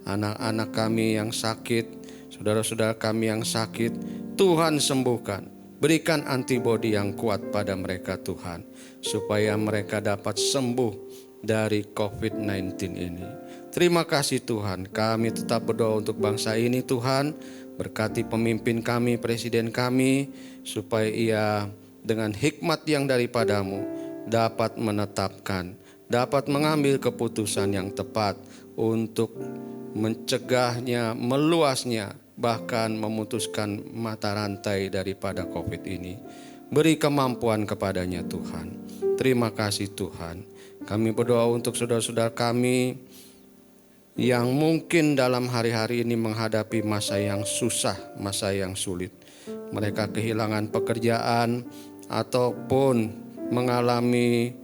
Anak-anak kami yang sakit, saudara-saudara kami yang sakit, Tuhan sembuhkan. Berikan antibodi yang kuat pada mereka Tuhan, supaya mereka dapat sembuh dari COVID-19 ini. Terima kasih Tuhan, kami tetap berdoa untuk bangsa ini Tuhan. Berkati pemimpin kami, presiden kami, supaya ia dengan hikmat yang daripadamu dapat menetapkan, dapat mengambil keputusan yang tepat untuk mencegahnya, meluasnya, bahkan memutuskan mata rantai daripada COVID ini. Beri kemampuan kepadanya Tuhan. Terima kasih Tuhan. Kami berdoa untuk saudara-saudara kami yang mungkin dalam hari-hari ini menghadapi masa yang susah, masa yang sulit. Mereka kehilangan pekerjaan ataupun mengalami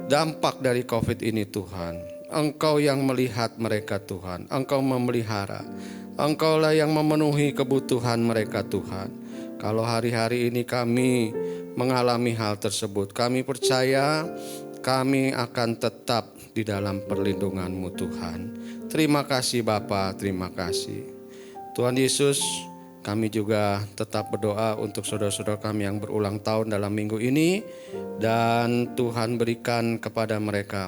dampak dari COVID ini Tuhan. Engkau yang melihat mereka Tuhan, Engkau memelihara, Engkaulah yang memenuhi kebutuhan mereka Tuhan. Kalau hari-hari ini kami mengalami hal tersebut, kami percaya kami akan tetap di dalam perlindungan-Mu Tuhan. Terima kasih Bapa, terima kasih. Tuhan Yesus, kami juga tetap berdoa untuk saudara-saudara kami yang berulang tahun dalam minggu ini. Dan Tuhan berikan kepada mereka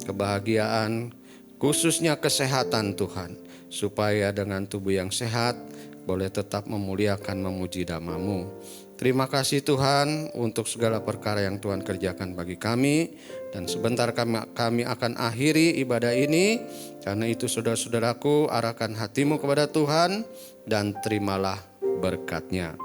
kebahagiaan, khususnya kesehatan Tuhan. Supaya dengan tubuh yang sehat boleh tetap memuliakan, memuji nama-Mu. Terima kasih Tuhan untuk segala perkara yang Tuhan kerjakan bagi kami. Dan sebentar kami akan akhiri ibadah ini. Karena itu saudara-saudaraku, arahkan hatimu kepada Tuhan dan terimalah berkat-Nya.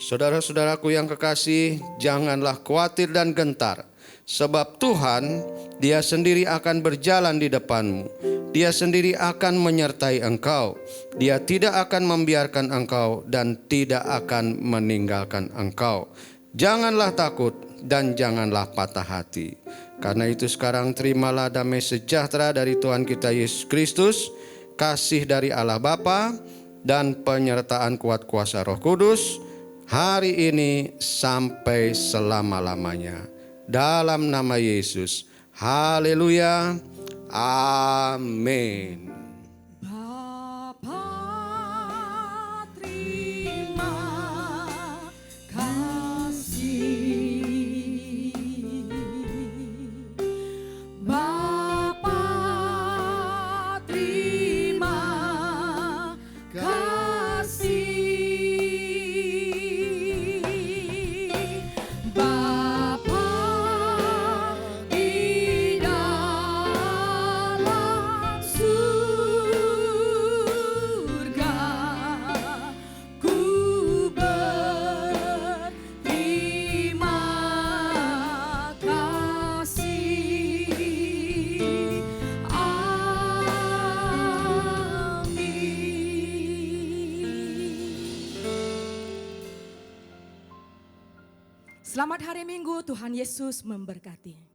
Saudara-saudaraku yang kekasih, janganlah khawatir dan gentar. Sebab Tuhan, Dia sendiri akan berjalan di depanmu. Dia sendiri akan menyertai engkau. Dia tidak akan membiarkan engkau dan tidak akan meninggalkan engkau. Janganlah takut dan janganlah patah hati. Karena itu sekarang terimalah damai sejahtera dari Tuhan kita Yesus Kristus, kasih dari Allah Bapa, dan penyertaan kuat kuasa Roh Kudus, hari ini sampai selama-lamanya. Dalam nama Yesus. Haleluya. Amin. Bapa, terima kasih. Bapa, terima kasih. Bapa di dalam surga, ku berterima kasih. Amin. Selamat hari Minggu, Tuhan Yesus memberkati.